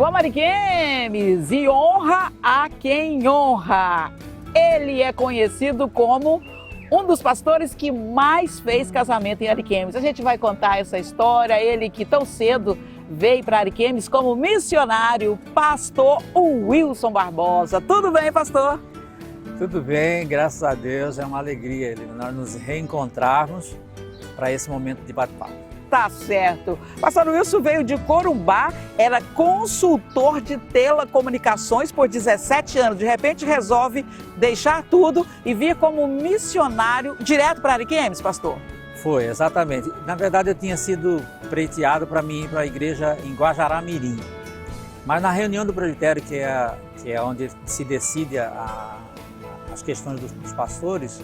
Eu amo Ariquemes e honra a quem honra. Ele é conhecido como um dos pastores que mais fez casamento em Ariquemes. A gente vai contar essa história, ele que tão cedo veio para Ariquemes como missionário, pastor Wilson Barbosa. Tudo bem, pastor? Tudo bem, graças a Deus, é uma alegria nós nos reencontrarmos para esse momento de bate-papo. Tá certo. Pastor Wilson veio de Corumbá, era consultor de telecomunicações por 17 anos. De repente resolve deixar tudo e vir como missionário direto para Ariquemes, pastor? Foi, exatamente. Na verdade eu tinha sido preteado para mim ir para a igreja em Guajará-Mirim. Mas na reunião do presbitério, que é onde se decide as questões dos pastores,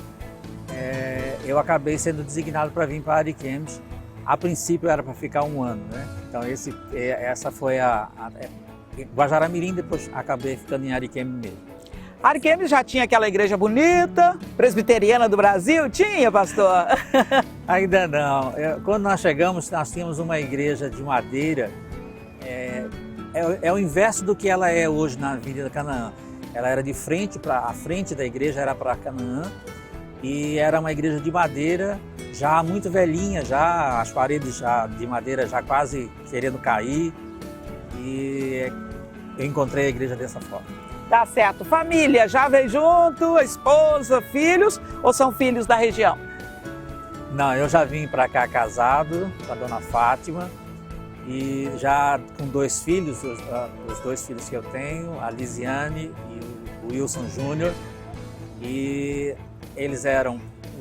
eu acabei sendo designado para vir para Ariquemes. A princípio era para ficar um ano, né? Então essa foi Guajará-Mirim, depois acabei ficando em Ariquemes mesmo. Ariquemes já tinha aquela igreja bonita, presbiteriana do Brasil? Tinha, pastor? Ainda não. Quando nós chegamos, nós tínhamos uma igreja de madeira, é o inverso do que ela é hoje na Avenida Canaã. Ela era de frente, a frente da igreja era para Canaã, e era uma igreja de madeira, já muito velhinha, já as paredes já de madeira já quase querendo cair, e eu encontrei a igreja dessa forma. Tá certo. Família, já veio junto, esposa, filhos, ou são filhos da região? Não, eu já vim para cá casado com a dona Fátima, e já com 2 filhos, os 2 filhos que eu tenho, a Lisiane e o Wilson Júnior, e eles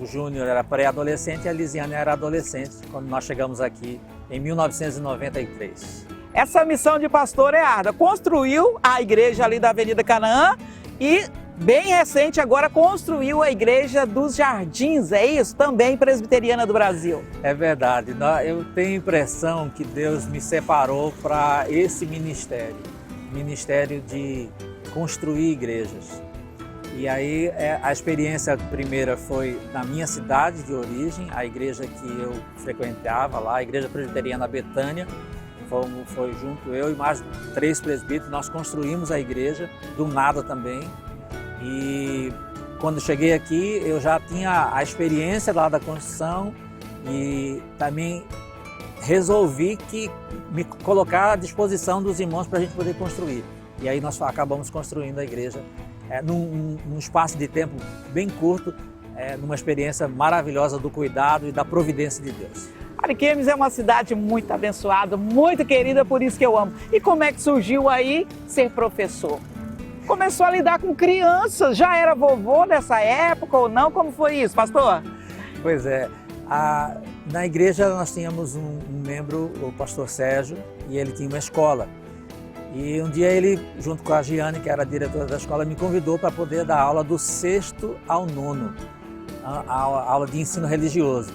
o Júnior era pré-adolescente e a Lisiane era adolescente quando nós chegamos aqui em 1993. Essa missão de pastor é árdua. Construiu a igreja ali da Avenida Canaã e, bem recente, agora construiu a igreja dos Jardins, é isso? Também presbiteriana do Brasil. É verdade. Eu tenho a impressão que Deus me separou para esse ministério de construir igrejas. E aí a experiência primeira foi na minha cidade de origem, a igreja que eu frequentava lá, a Igreja Presbiteriana Betânia. Foi junto eu e mais 3 presbíteros, nós construímos a igreja do nada também. E quando cheguei aqui eu já tinha a experiência lá da construção e também resolvi me colocar à disposição dos irmãos para a gente poder construir. E aí nós acabamos construindo a igreja num espaço de tempo bem curto, numa experiência maravilhosa do cuidado e da providência de Deus. Ariquemes é uma cidade muito abençoada, muito querida, por isso que eu amo. E como é que surgiu aí ser professor? Começou a lidar com crianças, já era vovô nessa época ou não? Como foi isso, pastor? Pois é, na igreja nós tínhamos um membro, o pastor Sérgio, e ele tinha uma escola. E um dia ele, junto com a Giane, que era a diretora da escola, me convidou para poder dar aula do 6º ao 9º, a aula de ensino religioso.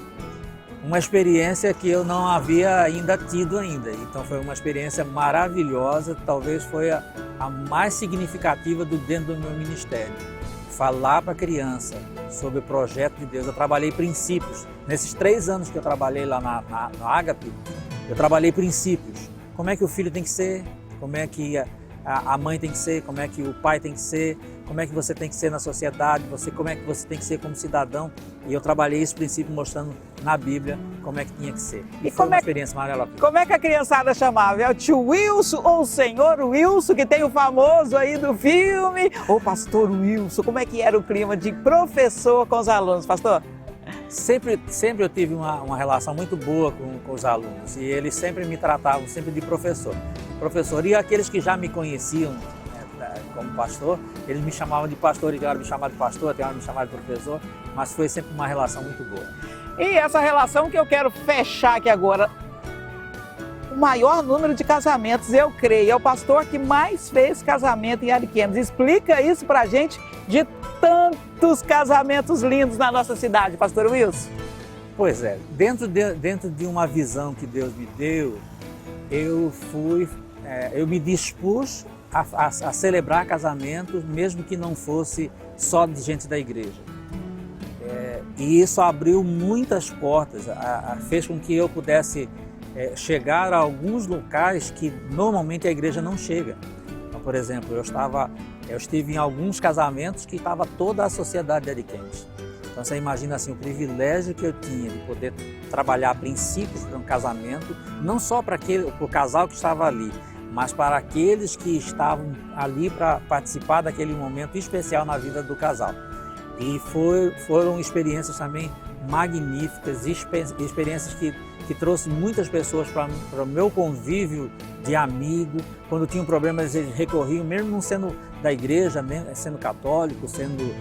Uma experiência que eu não havia ainda tido ainda. Então foi uma experiência maravilhosa, talvez foi a mais significativa dentro do meu ministério. Falar para a criança sobre o projeto de Deus. Eu trabalhei princípios. Nesses 3 anos que eu trabalhei lá no Ágape, eu trabalhei princípios. Como é que o filho tem que ser, como é que a mãe tem que ser, como é que o pai tem que ser, como é que você tem que ser na sociedade, como é que você tem que ser como cidadão. E eu trabalhei esse princípio mostrando na Bíblia como é que tinha que ser. E foi uma experiência maravilhosa. Como é que a criançada chamava? É o tio Wilson ou o senhor Wilson, que tem o famoso aí do filme? Ou pastor Wilson? Como é que era o clima de professor com os alunos, pastor? Sempre eu tive uma relação muito boa com os alunos e eles sempre me tratavam sempre de professor. E aqueles que já me conheciam como pastor, eles me chamavam de pastor, e tem hora me chamavam de pastor, tem hora me chamavam de professor, mas foi sempre uma relação muito boa. E essa relação que eu quero fechar aqui agora, o maior número de casamentos, eu creio, é o pastor que mais fez casamento em Ariquemes. Explica isso pra gente, de tantos casamentos lindos na nossa cidade, pastor Wilson. Pois é, dentro de uma visão que Deus me deu, eu me dispus a celebrar casamentos, mesmo que não fosse só de gente da igreja. E isso abriu muitas portas, fez com que eu pudesse chegar a alguns locais que normalmente a igreja não chega. Então, por exemplo, eu estive em alguns casamentos que estava toda a sociedade de Ariquemes. Então você imagina assim, o privilégio que eu tinha de poder trabalhar princípios para um casamento, não só para o casal que estava ali, mas para aqueles que estavam ali para participar daquele momento especial na vida do casal. E foram experiências também magníficas, experiências que trouxe muitas pessoas para o meu convívio de amigo. Quando tinham problemas, eles recorriam, mesmo não sendo da igreja, sendo católico, sendo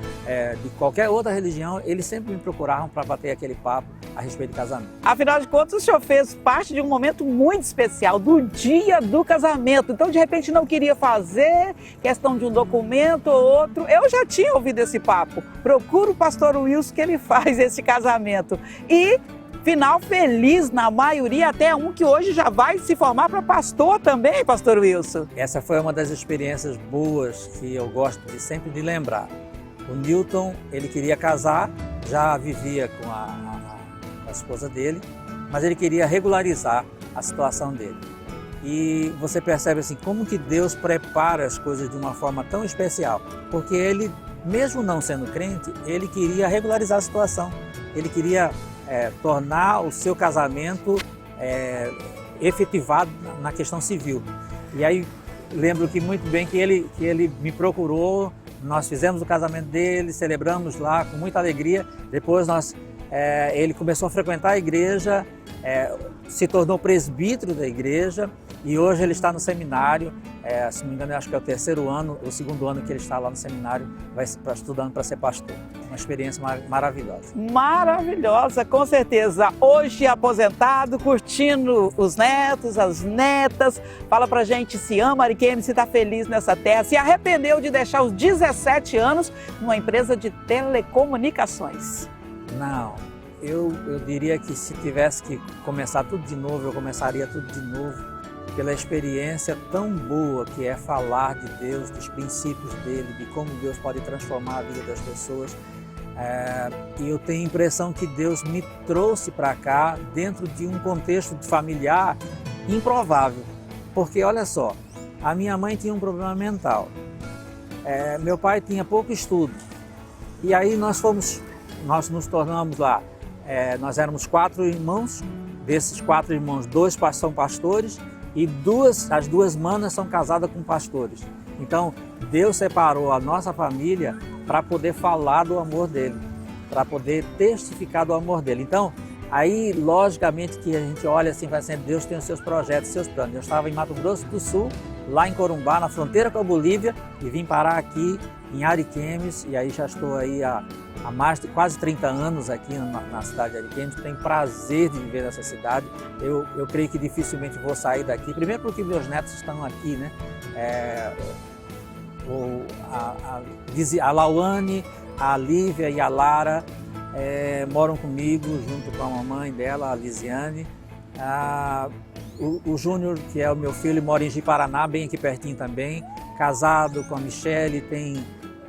de qualquer outra religião, eles sempre me procuravam para bater aquele papo a respeito de casamento. Afinal de contas, o senhor fez parte de um momento muito especial, do dia do casamento. Então, de repente, não queria fazer questão de um documento ou outro. Eu já tinha ouvido esse papo. Procura o pastor Wilson que ele faz esse casamento. E final feliz na maioria, até um que hoje já vai se formar para pastor também, pastor Wilson. Essa foi uma das experiências boas que eu gosto sempre de lembrar. O Newton, ele queria casar, já vivia com a esposa dele, mas ele queria regularizar a situação dele. E você percebe assim, como que Deus prepara as coisas de uma forma tão especial, porque ele, mesmo não sendo crente, ele queria regularizar a situação, ele queria tornar o seu casamento efetivado na questão civil. E aí lembro que muito bem que ele me procurou, nós fizemos o casamento dele, celebramos lá com muita alegria. Depois ele começou a frequentar a igreja, se tornou presbítero da igreja e hoje ele está no seminário. Se não me engano, eu acho que é o terceiro ano, o segundo ano que ele está lá no seminário, estudando para ser pastor. Uma experiência maravilhosa. Maravilhosa, com certeza. Hoje aposentado, curtindo os netos, as netas. Fala pra gente se ama Ariquemes, se está feliz nessa terra, se arrependeu de deixar os 17 anos numa empresa de telecomunicações. Não, eu diria que se tivesse que começar tudo de novo, eu começaria tudo de novo. Pela experiência tão boa que é falar de Deus, dos princípios dele, de como Deus pode transformar a vida das pessoas. E eu tenho a impressão que Deus me trouxe para cá dentro de um contexto familiar improvável. Porque olha só, a minha mãe tinha um problema mental, meu pai tinha pouco estudo. E aí nós nos tornamos lá, nós éramos 4 irmãos, desses 4 irmãos, 2 são pastores, e as duas manas são casadas com pastores. Então, Deus separou a nossa família para poder falar do amor dele, para poder testificar do amor dele. Então, aí, logicamente, que a gente olha assim, vai assim, Deus tem os seus projetos, os seus planos. Eu estava em Mato Grosso do Sul, lá em Corumbá, na fronteira com a Bolívia, e vim parar aqui em Ariquemes, e aí já estou aí há mais de quase 30 anos aqui na cidade de Ariquemes. Tenho prazer de viver nessa cidade. Eu creio que dificilmente vou sair daqui, primeiro porque meus netos estão aqui, né? A Lauane, a Lívia e a Lara moram comigo, junto com a mamãe dela, a Lisiane. O Júnior, que é o meu filho, mora em Ji-Paraná, bem aqui pertinho também, casado com a Michele, tem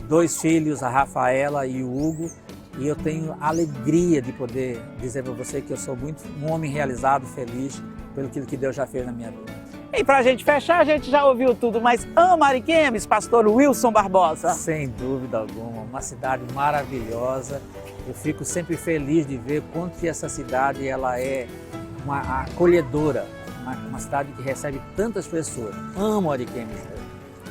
2 filhos, a Rafaela e o Hugo, e eu tenho a alegria de poder dizer para você que eu sou um homem realizado, feliz pelo que Deus já fez na minha vida. E para a gente fechar, a gente já ouviu tudo, mas ama Ariquemes, pastor Wilson Barbosa? Sem dúvida alguma, uma cidade maravilhosa. Eu fico sempre feliz de ver quanto que essa cidade ela é uma acolhedora, uma cidade que recebe tantas pessoas. Amo Ariquemes.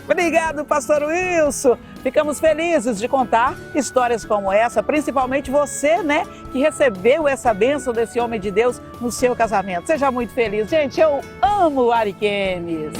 Obrigado, pastor Wilson. Ficamos felizes de contar histórias como essa, principalmente você, né, que recebeu essa bênção desse homem de Deus no seu casamento. Seja muito feliz. Gente, eu amo Ariquemes.